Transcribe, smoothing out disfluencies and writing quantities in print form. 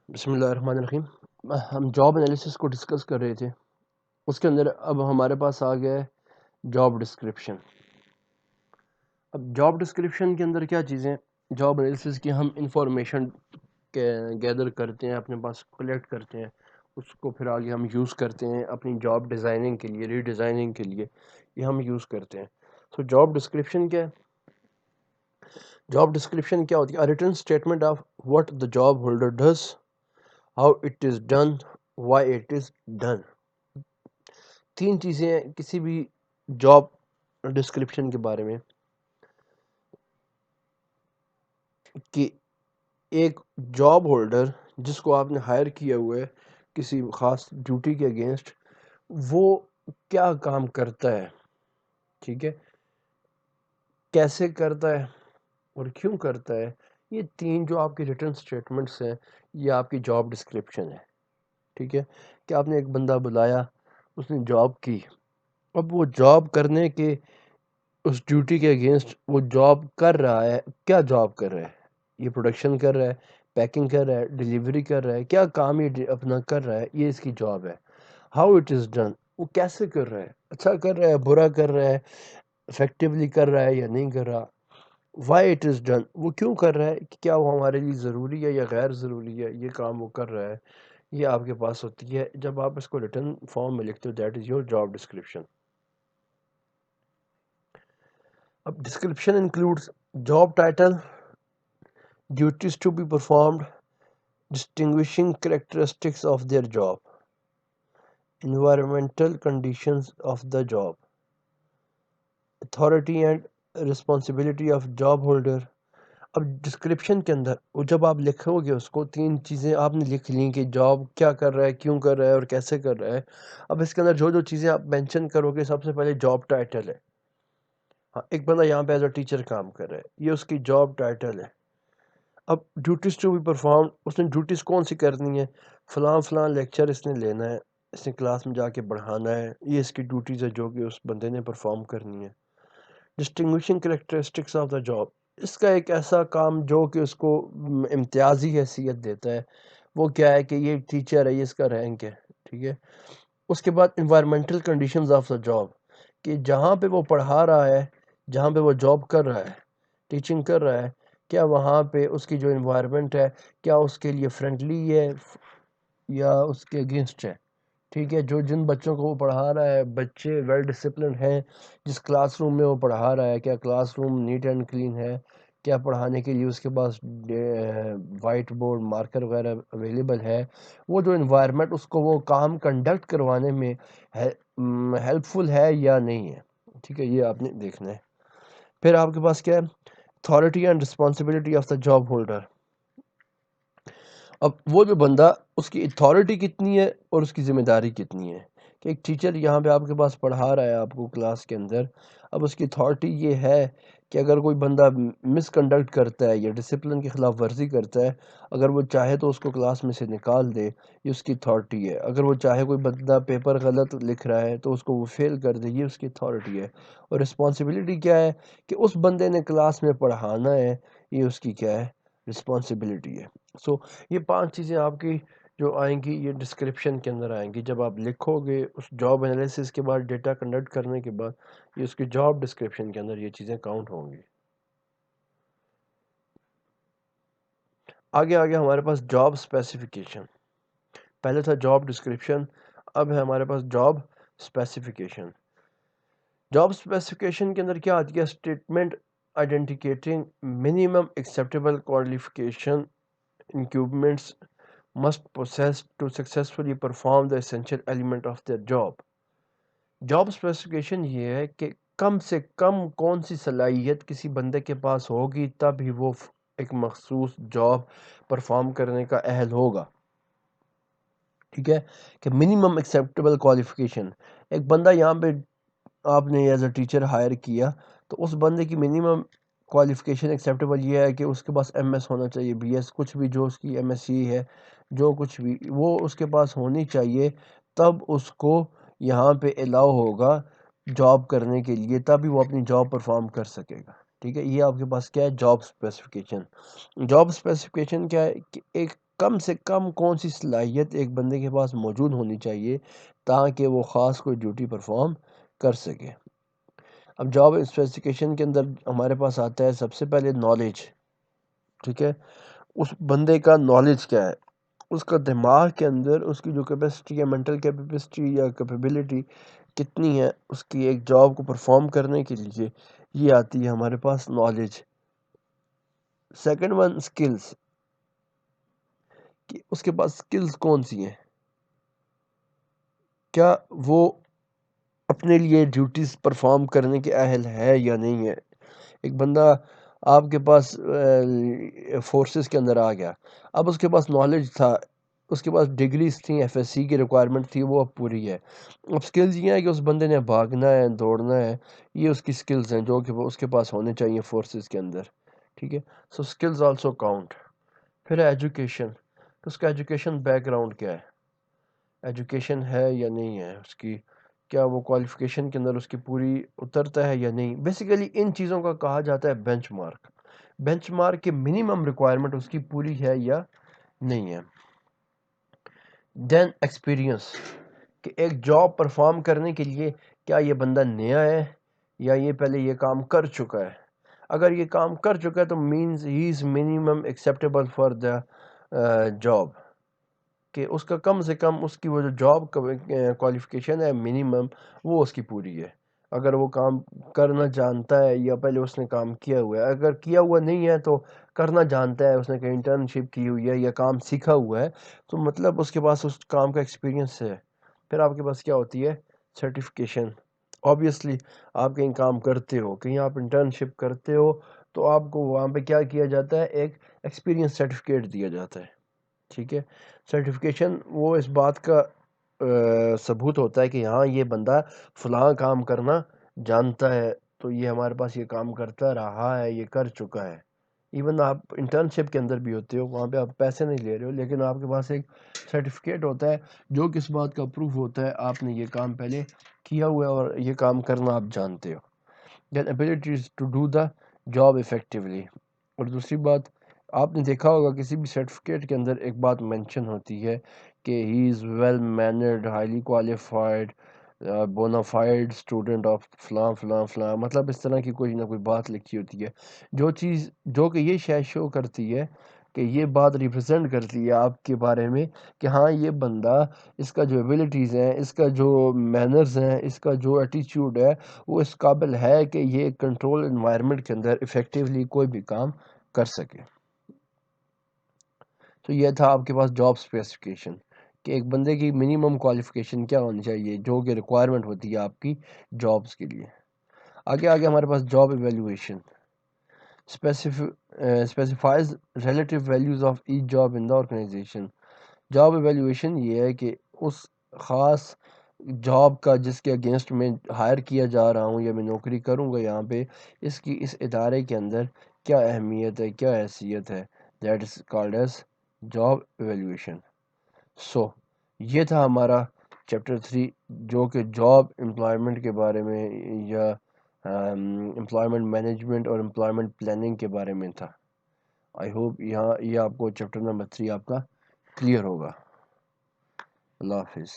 بسم اللہ الرحمن الرحیم۔ ہم جاب انالیسس کو ڈسکس کر رہے تھے، اس کے اندر اب ہمارے پاس آ گیا ہے جاب ڈسکرپشن۔ اب جاب ڈسکرپشن کے اندر کیا چیزیں، جاب انالیسس کی ہم انفارمیشن گیدر کرتے ہیں، اپنے پاس کلیکٹ کرتے ہیں، اس کو پھر آگے ہم یوز کرتے ہیں اپنی جاب ڈیزائننگ کے لیے، ری ڈیزائننگ کے لیے، یہ ہم یوز کرتے ہیں۔ سو جاب ڈسکرپشن کیا ہے؟ جاب ڈسکرپشن کیا ہوتی ہے؟ Return statement of what the job holder does, how it is done, why it is done. تین چیزیں ہیں کسی بھی جاب ڈسکرپشن کے بارے میں، کہ ایک جاب ہولڈر جس کو آپ نے ہائر کیا ہوا ہے کسی خاص ڈیوٹی کے اگینسٹ، وہ کیا کام کرتا ہے، ٹھیک ہے، کیسے کرتا ہے اور کیوں کرتا ہے۔ یہ تین جو آپ کے ریٹن سٹیٹمنٹس ہیں، یہ آپ کی جاب ڈسکرپشن ہے، ٹھیک ہے، کہ آپ نے ایک بندہ بلایا، اس نے جاب کی، اب وہ جاب کرنے کے اس ڈیوٹی کے اگینسٹ وہ جاب کر رہا ہے، کیا جاب کر رہا ہے، یہ پروڈکشن کر رہا ہے، پیکنگ کر رہا ہے، ڈیلیوری کر رہا ہے، کیا کام یہ اپنا کر رہا ہے، یہ اس کی جاب ہے۔ ہاؤ اٹ از ڈن، وہ کیسے کر رہا ہے، اچھا کر رہا ہے، برا کر رہا ہے، افیکٹولی کر رہا ہے یا نہیں کر رہا۔ وائی اٹ از ڈن، وہ کیوں کر رہا ہے، کہ کیا وہ ہمارے لیے ضروری ہے یا غیر ضروری ہے، یہ کام وہ کر رہا ہے، یہ آپ کے پاس ہوتی ہے جب آپ اس کو ریٹن فارم میں لکھتے ہو۔ That is your job description. اب description includes job title, duties to be performed, distinguishing characteristics of their job, environmental conditions of the job, authority and responsibility of job holder۔ اب description کے اندر وہ جب آپ لکھو گے اس کو، تین چیزیں آپ نے لکھ لیں کہ جاب کیا کر رہا ہے، کیوں کر رہا ہے اور کیسے کر رہا ہے۔ اب اس کے اندر جو جو چیزیں آپ مینشن کرو گے، سب سے پہلے جاب ٹائٹل ہے۔ ہاں، ایک بندہ یہاں پہ ایز اے ٹیچر کام کر رہا ہے، یہ اس کی جاب ٹائٹل ہے۔ اب ڈیوٹیز ٹو بی پرفارم، اس نے ڈیوٹیز کون سی کرنی ہے، فلاں فلاں لیکچر اس نے لینا ہے، اس نے کلاس میں جا کے پڑھانا ہے، یہ اس کی ڈیوٹیز ہے جو کہ اس بندے نے پرفارم کرنی ہے۔ Distinguishing characteristics of the job, اس کا ایک ایسا کام جو کہ اس کو امتیازی حیثیت دیتا ہے، وہ کیا ہے کہ یہ ٹیچر ہے، یہ اس کا رینک ہے، ٹھیک ہے۔ اس کے بعد environmental conditions of the job, کہ جہاں پہ وہ پڑھا رہا ہے، جہاں پہ وہ جاب کر رہا ہے، ٹیچنگ کر رہا ہے، کیا وہاں پہ اس کی جو انوائرمنٹ ہے، کیا اس کے لیے فرینڈلی ہے یا اس کے اگینسٹ ہے، ٹھیک ہے۔ جو جن بچوں کو وہ پڑھا رہا ہے، بچے ویل ڈسپلنڈ ہیں، جس کلاس روم میں وہ پڑھا رہا ہے، کیا classroom neat and clean ہے، کیا پڑھانے کے لیے اس کے پاس وائٹ بورڈ مارکر وغیرہ اویلیبل ہے، وہ جو انوائرمنٹ اس کو وہ کام کنڈکٹ کروانے میں ہیلپ فل ہے یا نہیں ہے، ٹھیک ہے، یہ آپ نے دیکھنا ہے۔ پھر آپ کے پاس کیا ہے، authority and responsibility of the job holder. اب وہ جو بندہ، اس کی اتھارٹی کتنی ہے اور اس کی ذمہ داری کتنی ہے، کہ ایک ٹیچر یہاں پہ آپ کے پاس پڑھا رہا ہے آپ کو کلاس کے اندر، اب اس کی اتھارٹی یہ ہے کہ اگر کوئی بندہ مس کنڈکٹ کرتا ہے یا ڈسپلن کی خلاف ورزی کرتا ہے، اگر وہ چاہے تو اس کو کلاس میں سے نکال دے، یہ اس کی اتھارٹی ہے۔ اگر وہ چاہے کوئی بندہ پیپر غلط لکھ رہا ہے تو اس کو وہ فیل کر دے، یہ اس کی اتھارٹی ہے۔ اور رسپانسبلٹی کیا ہے، کہ اس بندے نے کلاس میں پڑھانا ہے، یہ اس کی کیا ہے، رسپانسبلٹی ہے۔ سو یہ پانچ چیزیں آپ کی جو آئیں گی، یہ ڈسکرپشن کے اندر آئیں گی جب آپ لکھو گے اس جاب انالیسس کے بعد، ڈیٹا کنڈکٹ کرنے کے بعد، یہ اس کی جاب ڈسکرپشن کے اندر یہ چیزیں کاؤنٹ ہوں گی۔ آگے آگے ہمارے پاس جاب اسپیسیفکیشن، پہلے تھا جاب ڈسکرپشن، اب ہے ہمارے پاس جاب اسپیسیفکیشن۔ جاب اسپیسیفکیشن کے اندر کیا آتی ہے، statement identifying minimum acceptable qualification equipments must possess to successfully perform the essential element of their job۔ Job specification یہ ہے کہ کم سے کم کون سی صلاحیت کسی بندے کے پاس ہوگی تب ہی وہ ایک مخصوص جاب پرفارم کرنے کا اہل ہوگا، ٹھیک ہے، کہ منیمم ایکسیپٹیبل کوالیفیکیشن۔ ایک بندہ یہاں پہ آپ نے ایز اے ٹیچر ہائر کیا، تو اس بندے کی منیمم کوالیفیکیشن ایکسیپٹیبل یہ ہے کہ اس کے پاس ایم ایس ہونا چاہیے، بی ایس، کچھ بھی جو اس کی ایم ایس سی ہے، جو کچھ بھی وہ اس کے پاس ہونی چاہیے، تب اس کو یہاں پہ الاؤ ہوگا جاب کرنے کے لیے، تب ہی وہ اپنی جاب پرفارم کر سکے گا، ٹھیک ہے۔ یہ آپ کے پاس کیا ہے، جاب اسپیسیفکیشن۔ جاب اسپیسیفکیشن کیا ہے، کہ ایک کم سے کم کون سی صلاحیت ایک بندے کے پاس موجود ہونی چاہیے تاکہ وہ خاص کوئی ڈیوٹی پرفارم کر سکے. اب جاب اسپیسیفکیشن کے اندر ہمارے پاس آتا ہے سب سے پہلے نالج. ٹھیک ہے، اس بندے کا نالج کیا ہے، اس کا دماغ کے اندر اس کی جو کیپیسٹی ہے، مینٹل کیپیسٹی یا کیپیبلٹی کتنی ہے اس کی ایک جاب کو پرفارم کرنے کے لیے. یہ آتی ہے ہمارے پاس نالج. سیکنڈ ون سکلز، کہ اس کے پاس سکلز کون سی ہیں، کیا وہ اپنے لیے ڈیوٹیز پرفارم کرنے کے اہل ہے یا نہیں ہے. ایک بندہ آپ کے پاس فورسز کے اندر آ گیا، اب اس کے پاس نالج تھا، اس کے پاس ڈگریز تھیں، ایف ایس سی کی ریکوائرمنٹ تھی، وہ اب پوری ہے. اب سکلز یہ ہیں کہ اس بندے نے بھاگنا ہے، دوڑنا ہے، یہ اس کی سکلز ہیں جو کہ وہ اس کے پاس ہونے چاہیے فورسز کے اندر. ٹھیک ہے، سو سکلز آلسو کاؤنٹ. پھر ہے ایجوکیشن، تو اس کا ایجوکیشن بیک گراؤنڈ کیا ہے، ایجوکیشن ہے یا نہیں ہے اس کی، کیا وہ کوالیفیکیشن کے اندر اس کی پوری اترتا ہے یا نہیں. بیسیکلی ان چیزوں کا کہا جاتا ہے بینچ مارک. بینچ مارک کی منیمم ریکوائرمنٹ اس کی پوری ہے یا نہیں ہے. دین ایکسپیرینس، کہ ایک جاب پرفارم کرنے کے لیے کیا یہ بندہ نیا ہے یا یہ پہلے یہ کام کر چکا ہے. اگر یہ کام کر چکا ہے تو means he is minimum acceptable for the job, کہ اس کا کم سے کم اس کی وہ جو جاب کوالیفیکیشن ہے منیمم وہ اس کی پوری ہے. اگر وہ کام کرنا جانتا ہے یا پہلے اس نے کام کیا ہوا ہے، اگر کیا ہوا نہیں ہے تو کرنا جانتا ہے، اس نے کہیں انٹرنشپ کی ہوئی ہے یا کام سیکھا ہوا ہے، تو مطلب اس کے پاس اس کام کا ایکسپیرینس ہے. پھر آپ کے پاس کیا ہوتی ہے، سرٹیفکیشن. آبویسلی آپ کہیں کام کرتے ہو، کہیں آپ انٹرنشپ کرتے ہو، تو آپ کو وہاں پہ کیا کیا جاتا ہے، ایک ایکسپیرینس سرٹیفکیٹ دیا جاتا ہے. ٹھیک ہے، سرٹیفکیشن وہ اس بات کا ثبوت ہوتا ہے کہ ہاں یہ بندہ فلاں کام کرنا جانتا ہے، تو یہ ہمارے پاس یہ کام کرتا رہا ہے، یہ کر چکا ہے. ایون آپ انٹرنشپ کے اندر بھی ہوتے ہو، وہاں پہ آپ پیسے نہیں لے رہے ہو، لیکن آپ کے پاس ایک سرٹیفکیٹ ہوتا ہے جو کس بات کا پروف ہوتا ہے آپ نے یہ کام پہلے کیا ہوا ہے اور یہ کام کرنا آپ جانتے ہو. Then abilities to do the job effectively. اور دوسری بات، آپ نے دیکھا ہوگا کسی بھی سرٹیفکیٹ کے اندر ایک بات مینشن ہوتی ہے کہ he is well mannered, highly qualified, bonafide student of فلاں فلاں فلاں، مطلب اس طرح کی کوئی نہ کوئی بات لکھی ہوتی ہے، جو چیز جو کہ یہ شاید شو کرتی ہے کہ یہ بات ریپرزینٹ کرتی ہے آپ کے بارے میں کہ ہاں یہ بندہ، اس کا جو ایبلٹیز ہیں، اس کا جو مینرز ہیں، اس کا جو ایٹیچیوڈ ہے، وہ اس قابل ہے کہ یہ کنٹرول انوائرمنٹ کے اندر افیکٹولی کوئی بھی کام کر سکے. تو یہ تھا آپ کے پاس جاب اسپیسیفکیشن، کہ ایک بندے کی منیمم کوالیفیکیشن کیا ہونی چاہیے جو کہ ریکوائرمنٹ ہوتی ہے آپ کی جابس کے لیے. آگے آگے ہمارے پاس job evaluation specifies relative values of each job in the organization. Job evaluation یہ ہے کہ اس خاص جاب کا جس کے اگینسٹ میں ہائر کیا جا رہا ہوں یا میں نوکری کروں گا یہاں پہ، اس کی اس ادارے کے اندر کیا اہمیت ہے، کیا حیثیت ہے. That is called as job evaluation. So یہ تھا ہمارا چیپٹر 3 جو کہ جاب امپلائمنٹ کے بارے میں یا امپلائمنٹ مینجمنٹ اور امپلائمنٹ پلاننگ کے بارے میں تھا. آئی ہوپ یہاں یہ آپ کو چیپٹر نمبر 3 آپ کا کلیئر ہوگا. اللہ حافظ.